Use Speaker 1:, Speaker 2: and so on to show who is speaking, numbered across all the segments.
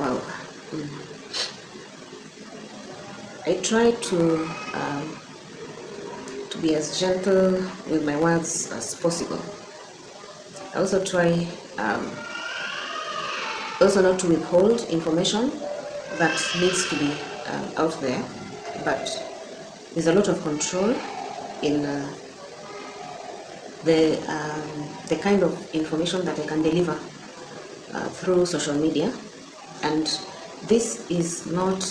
Speaker 1: Wow. I try to be as gentle with my words as possible. I also try also not to withhold information that needs to be out there, but there's a lot of control in the kind of information that I can deliver through social media. And this is not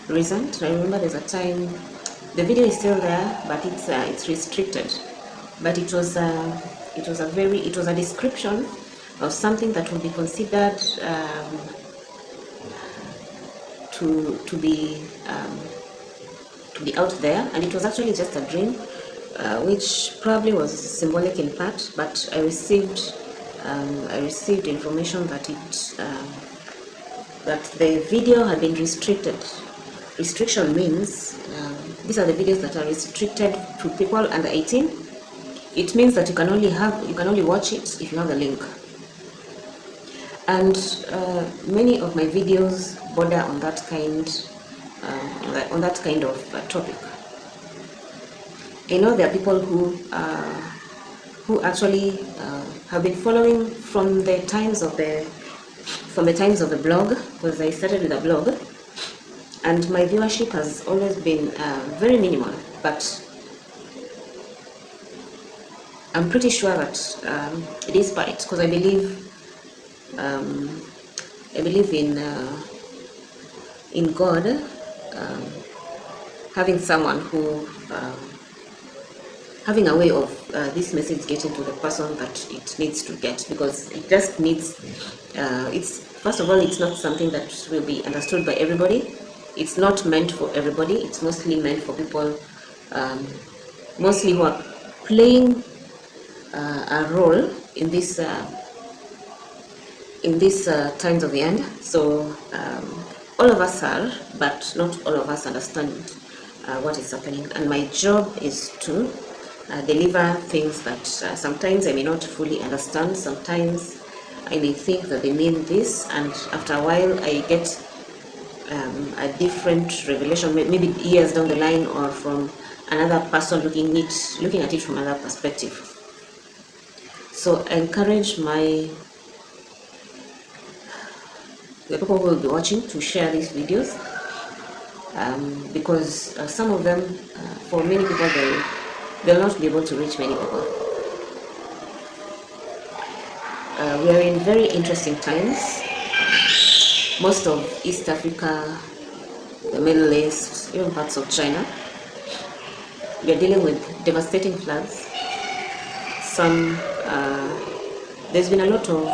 Speaker 1: recent. I remember there's a time, the video is still there, but it's restricted. But it was a description of something that would be considered to be out there, and it was actually just a dream, which probably was symbolic in part. But I received information that that the video had been restricted. Restriction means these are the videos that are restricted to people under 18. It means that you can only watch it if you have the link. And many of my videos border on that kind of topic. I know there are people who actually have been following from the times of the blog, because I started with a blog, and my viewership has always been very minimal. But I'm pretty sure that it is right, because I believe in God, having someone who having a way of this message getting to the person that it needs to get, because it just needs first of all, it's not something that will be understood by everybody. It's not meant for everybody. It's mostly meant for people mostly who are playing a role in this times of the end. So all of us are, but not all of us understand what is happening. And my job is to deliver things that sometimes I may not fully understand. Sometimes I may think that they mean this, and after a while I get a different revelation, maybe years down the line, or from another person looking at it from another perspective. So I encourage the people who will be watching to share these videos, because some of them, for many people, they'll not be able to reach many people. We are in very interesting times. Most of East Africa, the Middle East, even parts of China, we are dealing with devastating floods. There's been a lot of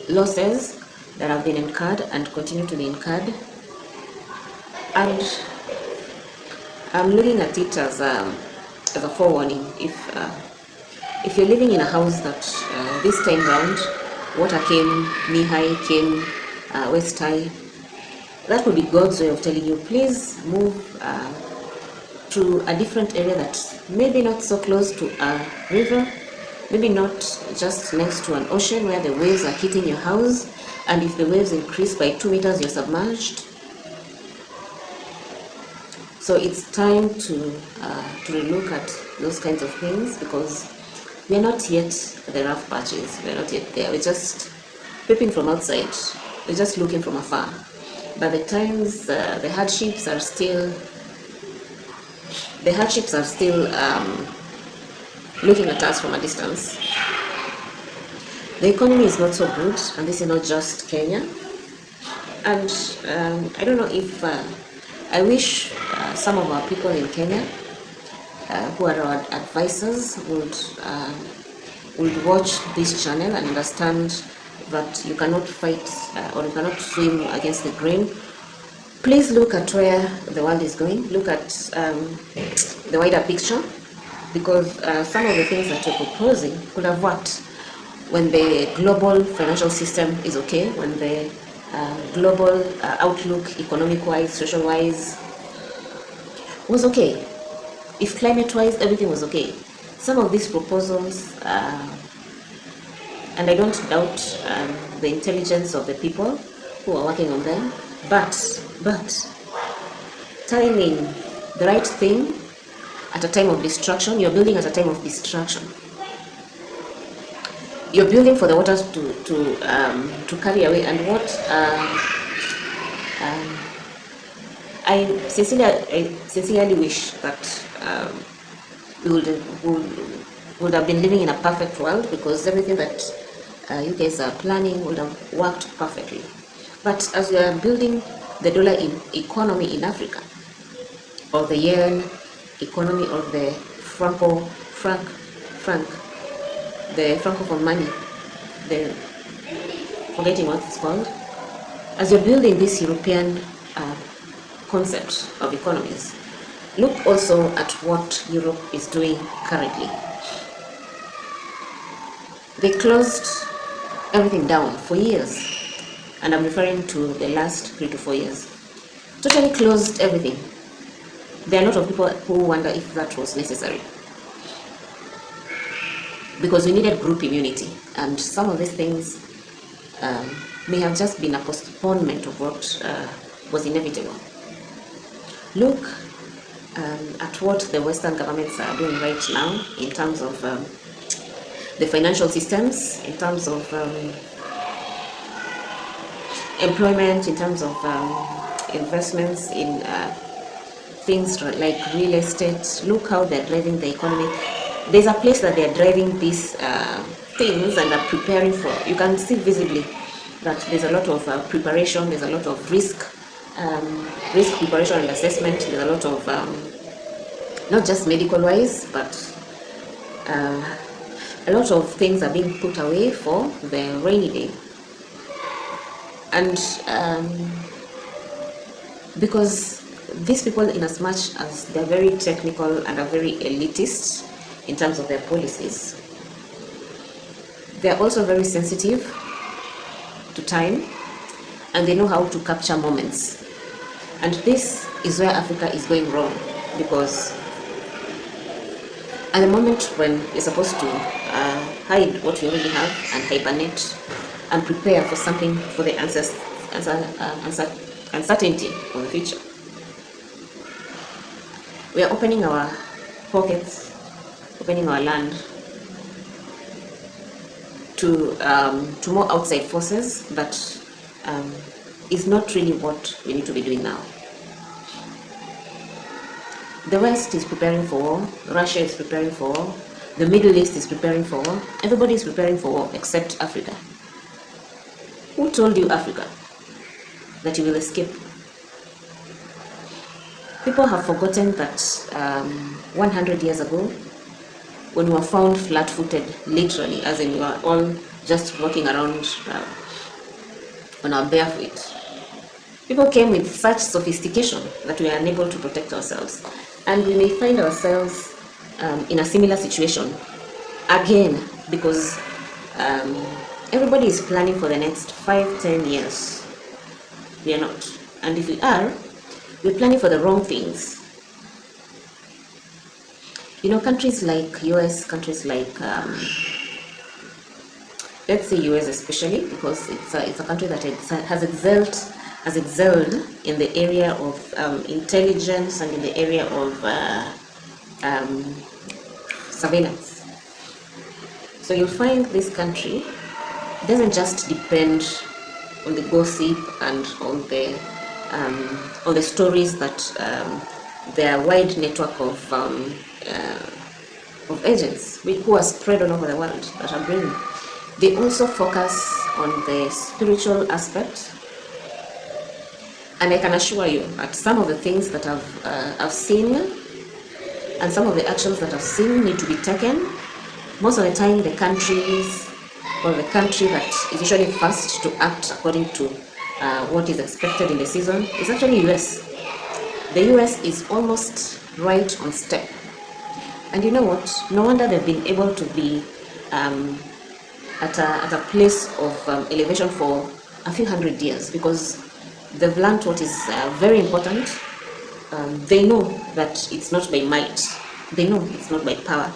Speaker 1: losses that have been incurred and continue to be incurred, and I'm looking at it as a forewarning. If you're living in a house that this time round water came knee high, came waist high, that would be God's way of telling you, please move to a different area that's maybe not so close to a river, maybe not just next to an ocean where the waves are hitting your house, and if the waves increase by 2 meters, you're submerged. So it's time to look at those kinds of things, because we're not yet at the rough patches. We're not yet there. We're just peeping from outside. We're just looking from afar. But the times, the hardships are still looking at us from a distance. The economy is not so good, and this is not just Kenya. And I don't know if I wish some of our people in Kenya who are our advisors would watch this channel and understand that you cannot fight or you cannot swim against the grain. Please look at where the world is going. Look at the wider picture, because some of the things that you're proposing could have worked when the global financial system is okay, when the global outlook, economic-wise, social-wise, was okay. If climate-wise everything was okay, some of these proposals and I don't doubt the intelligence of the people who are working on them, but timing the right thing at a time of destruction. You're building at a time of destruction. You're building for the waters to carry away, and what I sincerely wish that we would have been living in a perfect world, because everything that you guys are planning would have worked perfectly. But as we are building the dollar economy in Africa, or the yen economy, or the the francophone money, forgetting what it's called, as you're building this European concept of economies, look also at what Europe is doing currently. They closed everything down for years, and I'm referring to the last 3 to 4 years. Totally closed everything. There are a lot of people who wonder if that was necessary, because we needed group immunity, and some of these things may have just been a postponement of what was inevitable. Look at what the Western governments are doing right now in terms of the financial systems, in terms of employment, in terms of investments in things like real estate. Look how they're driving the economy. There's a place that they're driving these things and are preparing for. You can see visibly that there's a lot of preparation, there's a lot of risk preparation and assessment, there's a lot of not just medical wise, but a lot of things are being put away for the rainy day. And because these people, in as much as they're very technical and are very elitist in terms of their policies, they're also very sensitive to time, and they know how to capture moments. And this is where Africa is going wrong, because at the moment when you're supposed to hide what you already have and hibernate and prepare for something, for the uncertainty of the future, we are opening our pockets, opening our land to more outside forces that is not really what we need to be doing now. The West is preparing for war, Russia is preparing for war, the Middle East is preparing for war, everybody is preparing for war except Africa. Who told you, Africa, that you will escape? People have forgotten that 100 years ago, when we were found flat-footed, literally, as in we were all just walking around on our bare feet, people came with such sophistication that we are unable to protect ourselves. And we may find ourselves in a similar situation again, because everybody is planning for the next 5-10 years. We are not. And if we are, we're planning for the wrong things. You know, countries like US, countries like, let's say US especially, because it's a country that has excelled in the area of intelligence and in the area of surveillance. So you'll find this country doesn't just depend on the gossip and on the stories that their wide network of agents who are spread all over the world that are bringing. They also focus on the spiritual aspect. And I can assure you that some of the things that I've seen and some of the actions that I've seen need to be taken. Most of the time, the countries or the country that is usually first to act according to what is expected in the season is actually US. The US is almost right on step. And you know what? No wonder they've been able to be at a place of elevation for a few hundred years, because they've learned what is very important. They know that it's not by might. They know it's not by power.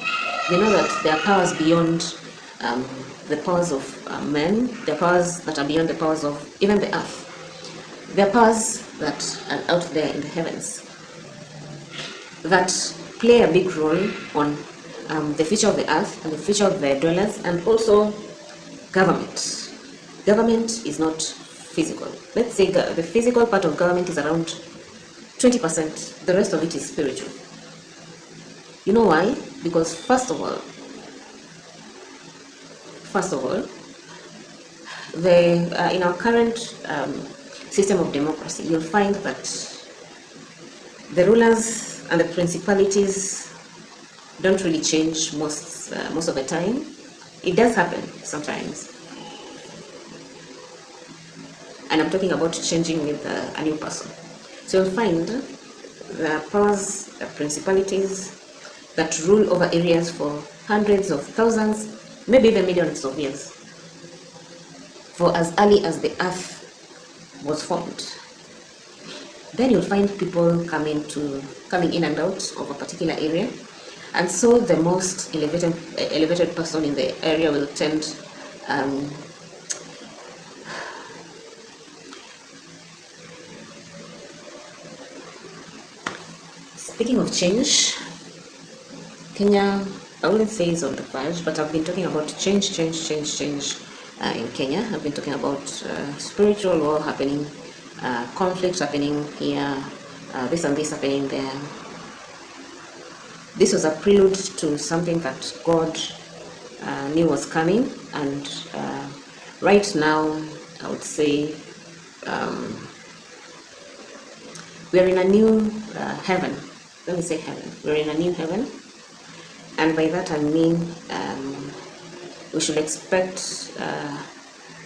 Speaker 1: They know that there are powers beyond the powers of men, the powers that are beyond the powers of even the earth. There are powers that are out there in the heavens that play a big role on the future of the earth and the future of the dwellers, and also government. Government is not physical. Let's say the physical part of government is around 20%. The rest of it is spiritual. You know why? Because first of all, in our current system of democracy, you'll find that the rulers and the principalities don't really change most of the time. It does happen sometimes, and I'm talking about changing with a new person. So you'll find the powers, the principalities that rule over areas for hundreds of thousands, maybe even millions of years, for as early as the earth was formed. Then you'll find people coming in and out of a particular area, and so the most elevated person in the area will tend speaking of change, Kenya, I wouldn't say is on the verge, but I've been talking about change in Kenya. I've been talking about spiritual war happening, conflict happening here, this and this happening there. This was a prelude to something that God knew was coming, and right now, I would say we're in a new heaven. Let me say heaven. We're in a new heaven, and by that I mean we should expect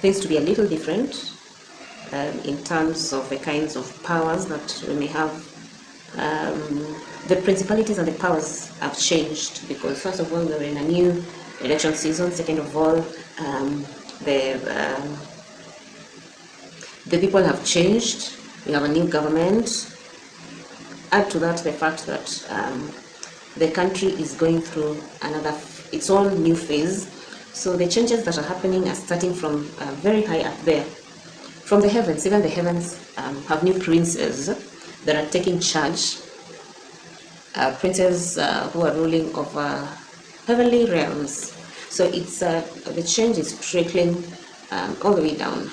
Speaker 1: things to be a little different in terms of the kinds of powers that we may have. The principalities and the powers have changed because, first of all, we're in a new election season. Second of all, the people have changed. We have a new government. Add to that the fact that the country is going through its own new phase. So the changes that are happening are starting from very high up there, from the heavens. Even the heavens have new princes that are taking charge. Princes who are ruling over heavenly realms. So it's the change is trickling all the way down.